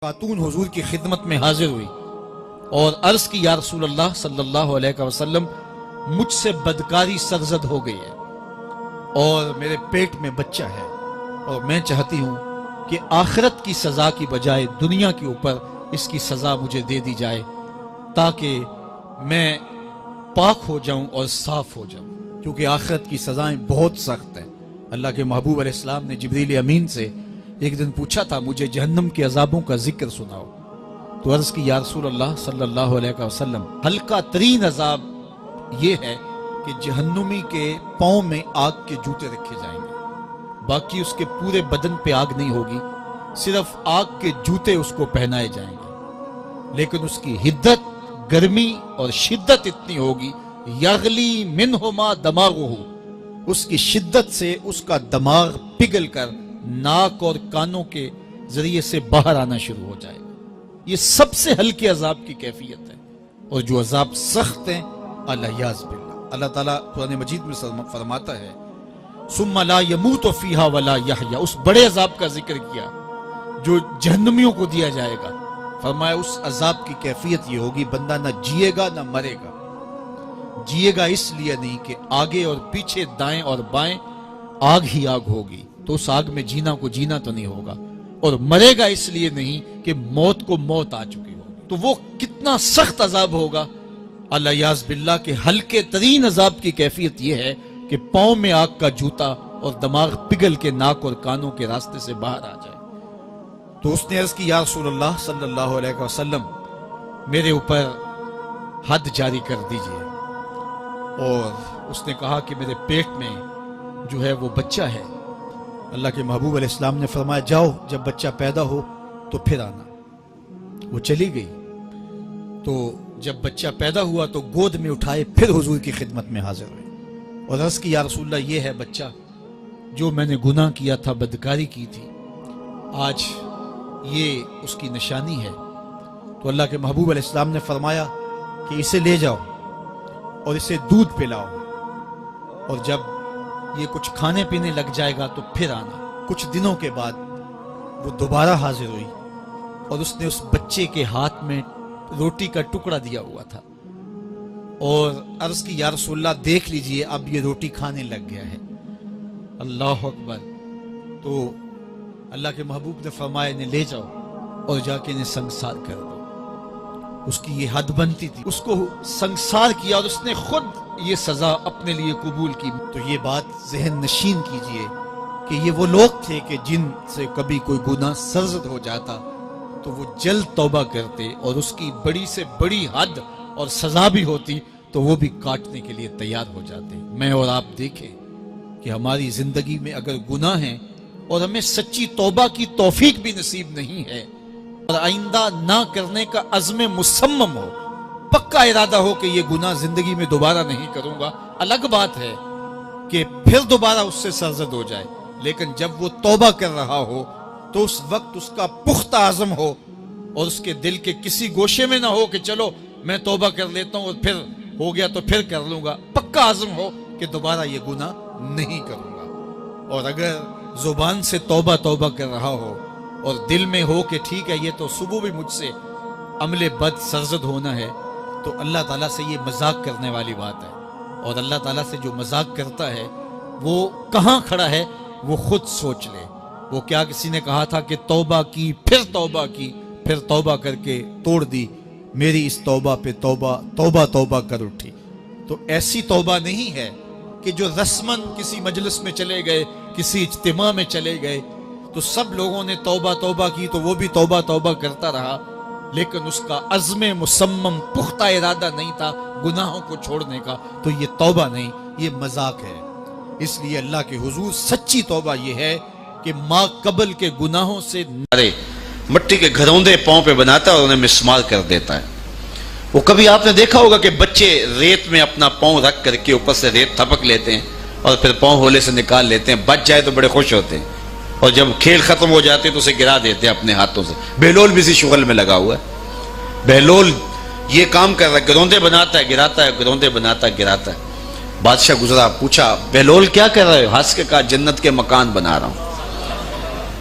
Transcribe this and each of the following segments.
خاتون حضور کی خدمت میں حاضر ہوئی اور عرض کی یا رسول اللہ صلی اللہ علیہ وسلم مجھ سے بدکاری سرزد ہو گئی ہے اور میرے پیٹ میں بچہ ہے اور میں چاہتی ہوں کہ آخرت کی سزا کی بجائے دنیا کے اوپر اس کی سزا مجھے دے دی جائے تاکہ میں پاک ہو جاؤں اور صاف ہو جاؤں، کیونکہ آخرت کی سزائیں بہت سخت ہیں۔ اللہ کے محبوب علیہ السلام نے جبریل امین سے ایک دن پوچھا تھا مجھے جہنم کے عذابوں کا ذکر سناؤ، تو عرض کی یا رسول اللہ صلی اللہ علیہ وسلم ہلکا ترین عذاب یہ ہے کہ جہنمی کے پاؤں میں آگ کے جوتے رکھے جائیں گے، باقی اس کے پورے بدن پہ آگ نہیں ہوگی، صرف آگ کے جوتے اس کو پہنائے جائیں گے، لیکن اس کی حدت، گرمی اور شدت اتنی ہوگی یغلی منہما دماغہ، اس کی شدت سے اس کا دماغ پگھل کر ناک اور کانوں کے ذریعے سے باہر آنا شروع ہو جائے گا۔ یہ سب سے ہلکے عذاب کی کیفیت ہے، اور جو عذاب سخت ہیں الیاذ باللہ، اللہ تعالیٰ قرآن مجید میں فرماتا ہے ثم لا يموت فیہا ولا یحیا، اس بڑے عذاب کا ذکر کیا جو جہنمیوں کو دیا جائے گا، فرمایا اس عذاب کی کیفیت یہ ہوگی بندہ نہ جیے گا نہ مرے گا۔ جیے گا اس لیے نہیں کہ آگے اور پیچھے دائیں اور بائیں آگ ہی آگ ہوگی، تو اس آگ میں جینا کو جینا تو نہیں ہوگا، اور مرے گا اس لیے نہیں کہ موت کو موت آ چکی ہوگی۔ تو وہ کتنا سخت عذاب ہوگا الیاذ باللہ کہ ہلکے ترین عذاب کی کیفیت یہ ہے کہ پاؤں میں آگ کا جوتا اور دماغ پگھل کے ناک اور کانوں کے راستے سے باہر آ جائے۔ تو اس نے عرض کی یا رسول اللہ صلی اللہ علیہ وسلم میرے اوپر حد جاری کر دیجئے، اور اس نے کہا کہ میرے پیٹ میں جو ہے وہ بچہ ہے۔ اللہ کے محبوب علیہ السلام نے فرمایا جاؤ جب بچہ پیدا ہو تو پھر آنا۔ وہ چلی گئی، تو جب بچہ پیدا ہوا تو گود میں اٹھائے پھر حضور کی خدمت میں حاضر ہوئے اور عرض کی یا رسول اللہ یہ ہے بچہ جو میں نے گناہ کیا تھا، بدکاری کی تھی، آج یہ اس کی نشانی ہے۔ تو اللہ کے محبوب علیہ السلام نے فرمایا کہ اسے لے جاؤ اور اسے دودھ پلاؤ، اور جب یہ کچھ کھانے پینے لگ جائے گا تو پھر آنا۔ کچھ دنوں کے بعد وہ دوبارہ حاضر ہوئی اور اس نے اس بچے کے ہاتھ میں روٹی کا ٹکڑا دیا ہوا تھا اور عرض کی یا رسول اللہ دیکھ لیجئے اب یہ روٹی کھانے لگ گیا ہے۔ اللہ اکبر۔ تو اللہ کے محبوب نے فرمایا انہیں لے جاؤ اور جا کے انہیں سنگسار کر دو۔ اس کی یہ حد بنتی تھی، اس کو سنگسار کیا اور اس نے خود یہ سزا اپنے لیے قبول کی۔ تو یہ بات ذہن نشین کیجئے کہ یہ وہ لوگ تھے کہ جن سے کبھی کوئی گناہ سرزد ہو جاتا تو وہ جلد توبہ کرتے، اور اس کی بڑی سے بڑی حد اور سزا بھی ہوتی تو وہ بھی کاٹنے کے لیے تیار ہو جاتے۔ میں اور آپ دیکھیں کہ ہماری زندگی میں اگر گناہ ہیں اور ہمیں سچی توبہ کی توفیق بھی نصیب نہیں ہے اور آئندہ نہ کرنے کا عزم مصمم ہو، پکا ارادہ ہو کہ یہ گناہ زندگی میں دوبارہ نہیں کروں گا، الگ بات ہے کہ پھر دوبارہ اس سے سرزد ہو جائے، لیکن جب وہ توبہ کر رہا ہو تو اس وقت اس کا پختہ عزم ہو اور اس کے دل کے کسی گوشے میں نہ ہو کہ چلو میں توبہ کر لیتا ہوں اور پھر ہو گیا تو پھر کر لوں گا، پکا عزم ہو کہ دوبارہ یہ گناہ نہیں کروں گا۔ اور اگر زبان سے توبہ توبہ کر رہا ہو اور دل میں ہو کہ ٹھیک ہے یہ تو صبح بھی مجھ سے عمل بد سرزد ہونا ہے، تو اللہ تعالیٰ سے یہ مذاق کرنے والی بات ہے، اور اللہ تعالیٰ سے جو مذاق کرتا ہے وہ کہاں کھڑا ہے وہ خود سوچ لے۔ وہ کیا کسی نے کہا تھا کہ توبہ کی پھر توبہ کر کے توڑ دی، میری اس توبہ پہ توبہ کر اٹھی۔ تو ایسی توبہ نہیں ہے کہ جو رسماً کسی مجلس میں چلے گئے، کسی اجتماع میں چلے گئے تو سب لوگوں نے توبہ کی تو وہ بھی توبہ کرتا رہا، لیکن اس کا عزم مصمم پختہ ارادہ نہیں تھا گناہوں کو چھوڑنے کا، تو یہ توبہ نہیں، یہ مذاق ہے۔ اس لیے اللہ کے حضور سچی توبہ یہ ہے کہ ماں قبل کے گناہوں سے مٹی کے گھروندے پاؤں پہ بناتا ہے اور انہیں مسمار کر دیتا ہے۔ وہ کبھی آپ نے دیکھا ہوگا کہ بچے ریت میں اپنا پاؤں رکھ کر کے اوپر سے ریت تھپک لیتے ہیں اور پھر پاؤں ہولے سے نکال لیتے ہیں، بچ جائے تو بڑے خوش ہوتے ہیں، اور جب کھیل ختم ہو جاتے تو اسے گرا دیتے ہیں اپنے ہاتھوں سے۔ بہلول بھی اسی شغل میں لگا ہوا ہے، بہلول یہ کام کر رہا ہے، گروندے بناتا ہے گراتا ہے، گروندے بناتا ہے گراتا ہے۔ بادشاہ گزرا، پوچھا بہلول کیا کر رہے ہو؟ ہنس کے کہا جنت کے مکان بنا رہا ہوں۔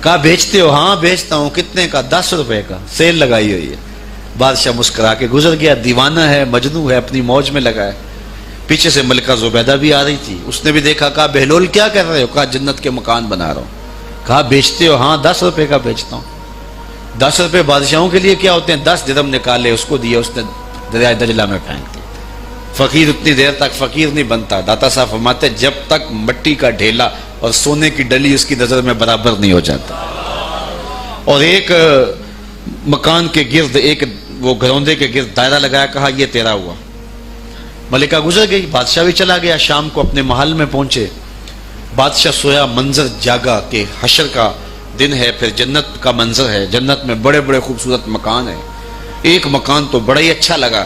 کہا بیچتے ہو؟ ہاں بیچتا ہوں. کتنے کا؟ 10 روپے کا، سیل لگائی ہوئی ہے. بادشاہ مسکرا کے گزر گیا. دیوانہ ہے، مجنوں ہے، اپنی موج میں لگا ہے. پیچھے سے ملکہ زبیدہ بھی آ رہی تھی. اس نے بھی دیکھا. کہا بہلول کیا کر رہے ہو؟ کہا جنت کے مکان بنا رہا ہوں. کہا بیچتے ہو؟ ہاں 10 روپے کا بیچتا ہوں. 10 روپے بادشاہوں کے لیے کیا ہوتے ہیں؟ 10 درہم نکالے، اس کو دیے، اس نے دریائے دجلہ میں پھینک دی. فقیر اتنی دیر تک فقیر نہیں بنتا. داتا صاحب فرماتے جب تک مٹی کا ڈھیلا اور سونے کی ڈلی اس کی نظر میں برابر نہیں ہو جاتا. اور ایک مکان کے گرد، ایک وہ گھروندے کے گرد دائرہ لگایا. کہا یہ تیرا ہوا. ملکہ گزر گئی. بادشاہ بھی چلا گیا. شام کو اپنے محل میں پہنچے. بادشاہ سویا. منظر جاگا کہ حشر کا دن ہے، پھر جنت کا منظر ہے. جنت میں بڑے بڑے خوبصورت مکان ہیں. ایک مکان تو بڑا ہی اچھا لگا،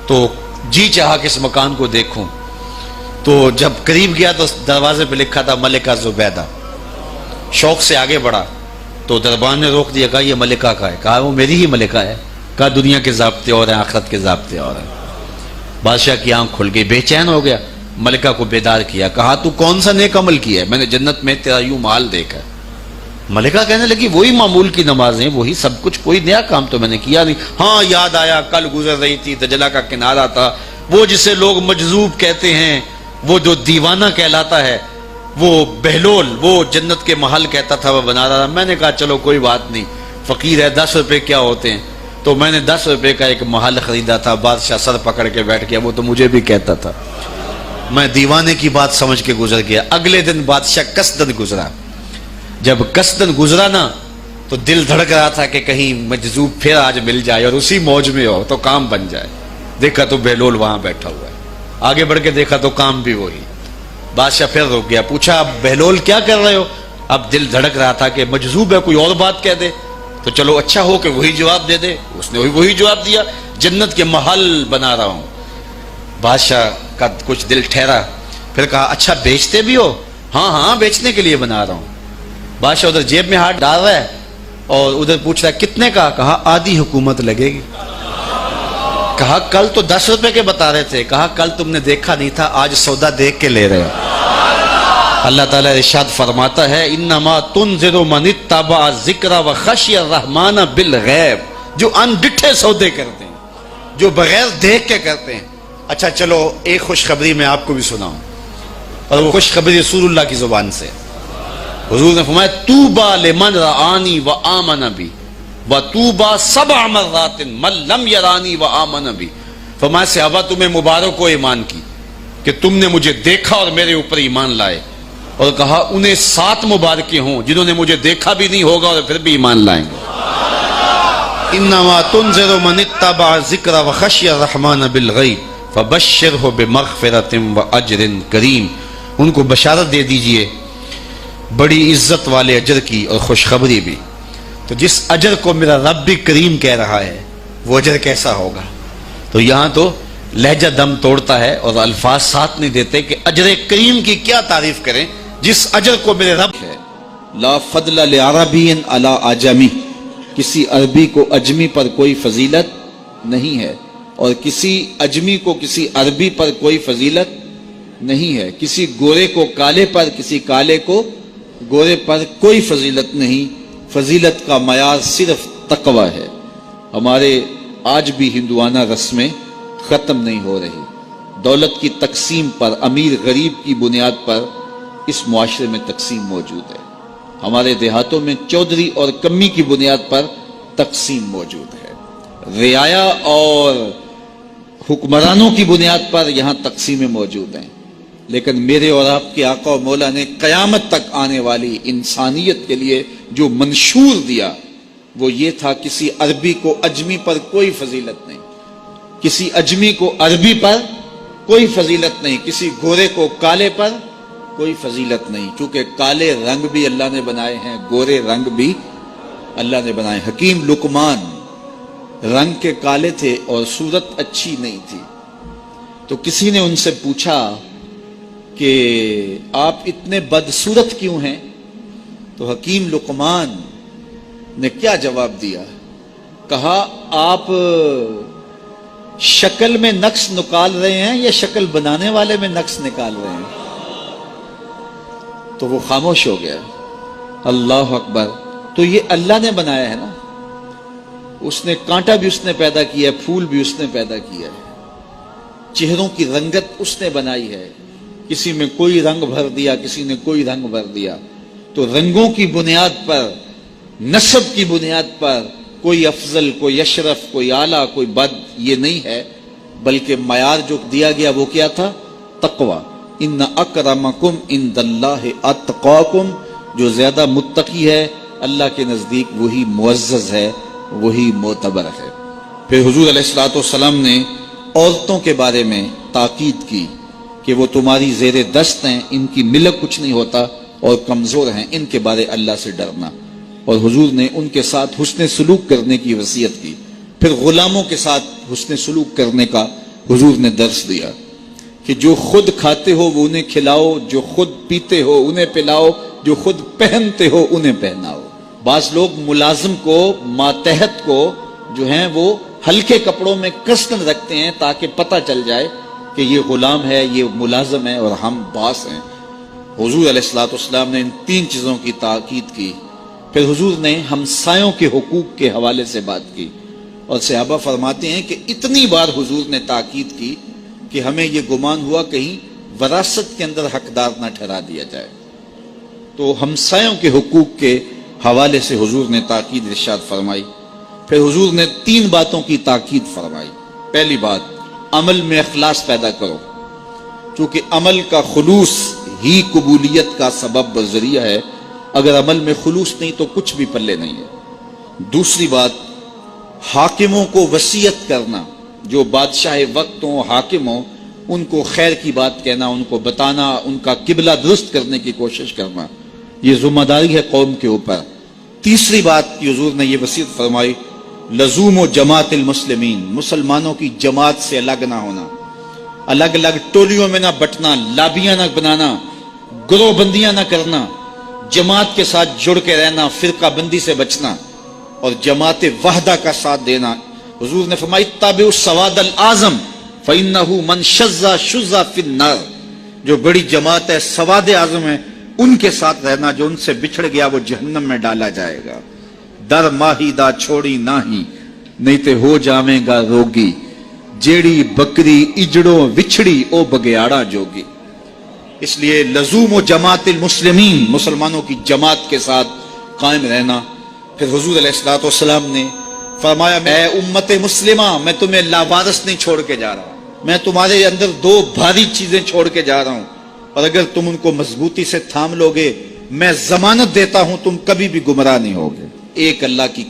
تو جی چاہا کہ اس مکان کو دیکھوں. تو جب قریب گیا تو دروازے پہ لکھا تھا ملکہ زبیدہ. شوق سے آگے بڑھا تو دربان نے روک دیا. کہا یہ ملکہ کا ہے. کہا وہ میری ہی ملکہ ہے. کہا دنیا کے ضابطے اور ہیں، آخرت کے ضابطے اور ہیں. بادشاہ کی آنکھ کھل گئی، بے چین ہو گیا. ملکہ کو بیدار کیا. کہا تو کون سا نیک عمل کیا ہے؟ میں نے جنت میں تیرا یوں مال دیکھا. ملکہ کہنے لگی وہی معمول کی نمازیں، وہی سب کچھ، کوئی نیا کام تو میں نے کیا نہیں. ہاں یاد آیا، کل گزر رہی تھی، دجلہ کا کنارہ تھا، وہ جسے لوگ مجذوب کہتے ہیں، وہ جو دیوانہ کہلاتا ہے، وہ بہلول، وہ جنت کے محل کہتا تھا وہ بنا رہا تھا. میں نے کہا چلو کوئی بات نہیں، فقیر ہے، 10 روپے کیا ہوتے ہیں. تو میں نے 10 روپے کا ایک محل خریدا تھا. بادشاہ سر پکڑ کے بیٹھ گیا. وہ تو مجھے بھی کہتا تھا. میں دیوانے کی بات سمجھ کے گزر گیا. اگلے دن بادشاہ قصدن گزرا. جب قصدن گزرا نا تو دل دھڑک رہا تھا کہ کہیں مجذوب پھر آج مل جائے اور اسی موج میں ہو تو کام بن جائے. دیکھا تو بہلول وہاں بیٹھا ہوا ہے. آگے بڑھ کے دیکھا تو کام بھی وہی. بادشاہ پھر رک گیا. پوچھا اب بہلول کیا کر رہے ہو؟ اب دل دھڑک رہا تھا کہ مجذوب ہے، کوئی اور بات کہہ دے تو چلو اچھا ہو کہ وہی جواب دے دے. اس نے وہی جواب دیا، جنت کے محل بنا رہا ہوں. بادشاہ کا کچھ دل ٹھہرا. پھر کہا اچھا بیچتے بھی ہو؟ ہاں ہاں بیچنے کے لیے بنا رہا ہوں. بادشاہ ادھر جیب میں ہاتھ ڈال رہا ہے اور ادھر پوچھ رہا ہے کتنے کا؟ کہا آدھی حکومت لگے گی. کہا کل تو 10 روپے کے بتا رہے تھے. کہا کل تم نے دیکھا نہیں تھا، آج سودا دیکھ کے لے رہے ہو. اللہ تعالیٰ ارشاد فرماتا ہے انما تنذر من اتبع ذکر وخشی الرحمن بالغیب. جو ان ڈٹھے سودے کرتے ہیں، جو بغیر دیکھ کے کرتے ہیں. اچھا چلو ایک خوشخبری میں آپ کو بھی سناؤں، اور وہ خوشخبری رسول اللہ کی زبان سے. حضور نے فرمایا طوبی لمن رآنی وآمن بی وطوبی 7 مرات من لم یرانی وآمن بی. فرمایا صحابہ تمہیں مبارک ہو ایمان کی کہ تم نے مجھے دیکھا اور میرے اوپر ایمان لائے. اور کہا انہیں 7 مبارکیں ہوں جنہوں نے مجھے دیکھا بھی نہیں ہوگا اور پھر بھی ایمان لائیں گے. انما تنذر من اتبع ذکر وخشی الرحمن بالغیب فبشرہ بمغفرۃ واجر کریم. ان کو بشارت دے دیجئے بڑی عزت والے اجر کی اور خوشخبری بھی. تو جس اجر کو میرا رب بھی کریم کہہ رہا ہے وہ اجر کیسا ہوگا. تو یہاں تو لہجہ دم توڑتا ہے اور الفاظ ساتھ نہیں دیتے کہ اجر کریم کی کیا تعریف کریں جس اجر کو میرے رب ہے. لا فضل لعربی علی اعجمی. کسی عربی کو اجمی پر کوئی فضیلت نہیں ہے، اور کسی اجمی کو کسی عربی پر کوئی فضیلت نہیں ہے. کسی گورے کو کالے پر، کسی کالے کو گورے پر کوئی فضیلت نہیں. فضیلت کا معیار صرف تقوی ہے. ہمارے آج بھی ہندوانہ رسمیں ختم نہیں ہو رہی. دولت کی تقسیم پر، امیر غریب کی بنیاد پر اس معاشرے میں تقسیم موجود ہے. ہمارے دیہاتوں میں چودھری اور کمی کی بنیاد پر تقسیم موجود ہے. رعایا اور حکمرانوں کی بنیاد پر یہاں تقسیمیں موجود ہیں. لیکن میرے اور آپ کے آقا و مولا نے قیامت تک آنے والی انسانیت کے لیے جو منشور دیا وہ یہ تھا کسی عربی کو اجمی پر کوئی فضیلت نہیں، کسی اجمی کو عربی پر کوئی فضیلت نہیں، کسی گورے کو کالے پر کوئی فضیلت نہیں. چونکہ کالے رنگ بھی اللہ نے بنائے ہیں، گورے رنگ بھی اللہ نے بنائے. حکیم لقمان رنگ کے کالے تھے اور صورت اچھی نہیں تھی. تو کسی نے ان سے پوچھا کہ آپ اتنے بدصورت کیوں ہیں؟ تو حکیم لقمان نے کیا جواب دیا؟ کہا آپ شکل میں نقص نکال رہے ہیں یا شکل بنانے والے میں نقص نکال رہے ہیں؟ تو وہ خاموش ہو گیا. اللہ اکبر. تو یہ اللہ نے بنایا ہے نا, اس نے کانٹا بھی اس نے پیدا کیا ہے, پھول بھی اس نے پیدا کیا ہے, چہروں کی رنگت اس نے بنائی ہے, کسی میں کوئی رنگ بھر دیا, کسی نے کوئی رنگ بھر دیا. تو رنگوں کی بنیاد پر, نسب کی بنیاد پر کوئی افضل, کوئی اشرف, کوئی اعلیٰ, کوئی بد, یہ نہیں ہے, بلکہ معیار جو دیا گیا وہ کیا تھا؟ تقوی. ان اکرمکم عند اللہ اتقاکم, جو زیادہ متقی ہے اللہ کے نزدیک وہی معزز ہے, وہی معتبر ہے. پھر حضور علیہ الصلوۃ والسلام نے عورتوں کے بارے میں تاکید کی کہ وہ تمہاری زیر دست ہیں, ان کی ملک کچھ نہیں ہوتا اور کمزور ہیں, ان کے بارے اللہ سے ڈرنا. اور حضور نے ان کے ساتھ حسن سلوک کرنے کی وصیت کی. پھر غلاموں کے ساتھ حسن سلوک کرنے کا حضور نے درس دیا کہ جو خود کھاتے ہو وہ انہیں کھلاؤ, جو خود پیتے ہو انہیں پلاؤ, جو خود پہنتے ہو انہیں پہناؤ. بعض لوگ ملازم کو, ماتحت کو جو ہیں وہ ہلکے کپڑوں میں کسن رکھتے ہیں تاکہ پتہ چل جائے کہ یہ غلام ہے, یہ ملازم ہے اور ہم باس ہیں. حضور علیہ الصلوۃ والسلام نے ان 3 چیزوں کی تاکید کی. پھر حضور نے ہمسایوں کے حقوق کے حوالے سے بات کی, اور صحابہ فرماتے ہیں کہ اتنی بار حضور نے تاکید کی کہ ہمیں یہ گمان ہوا کہیں وراثت کے اندر حقدار نہ ٹھہرا دیا جائے. تو ہمسایوں کے حقوق کے حوالے سے حضور نے تاکید ارشاد فرمائی. پھر حضور نے 3 باتوں کی تاکید فرمائی. پہلی بات, عمل میں اخلاص پیدا کرو, چونکہ عمل کا خلوص ہی قبولیت کا سبب و ذریعہ ہے. اگر عمل میں خلوص نہیں تو کچھ بھی پلے نہیں ہے. دوسری بات, حاکموں کو وصیت کرنا, جو بادشاہ وقت ہوں, حاکم ہوں, ان کو خیر کی بات کہنا, ان کو بتانا, ان کا قبلہ درست کرنے کی کوشش کرنا, یہ ذمہ داری ہے قوم کے اوپر. تیسری بات کی حضور نے یہ وصیت فرمائی, لزوم و جماعت المسلمین, مسلمانوں کی جماعت سے الگ نہ ہونا, الگ الگ ٹولیوں میں نہ بٹنا, لابیاں نہ بنانا, گروہ بندیاں نہ کرنا, جماعت کے ساتھ جڑ کے رہنا, فرقہ بندی سے بچنا اور جماعت وحدہ کا ساتھ دینا. حضور نے فرمائی, تابعوا السواد الاعظم فإنہ من شذ شذ فی النار, جو بڑی جماعت ہے, سواد اعظم ہے, ان کے ساتھ رہنا, جو ان سے بچھڑ گیا وہ جہنم میں ڈالا جائے گا. در ماہی دا چھوڑی ناہی, نہیں تے ہو جاویں گا روگی, جیڑی بکری اجڑوں وچھڑی او بگیاڑا جوگی. اس لیے لزوم و جماعت المسلمین, مسلمانوں کی جماعت کے ساتھ قائم رہنا. پھر حضور علیہ الصلوۃ والسلام نے فرمایا, اے امت مسلمہ, میں تمہیں لاوارث نہیں چھوڑ کے جا رہا, میں تمہارے اندر 2 بھاری چیزیں چھوڑ کے جا رہا ہوں, اور اگر تم ان کو مضبوطی سے تھام لوگے, میں ضمانت دیتا ہوں تم کبھی بھی گمراہ نہیں ہوگے. ایک اللہ کی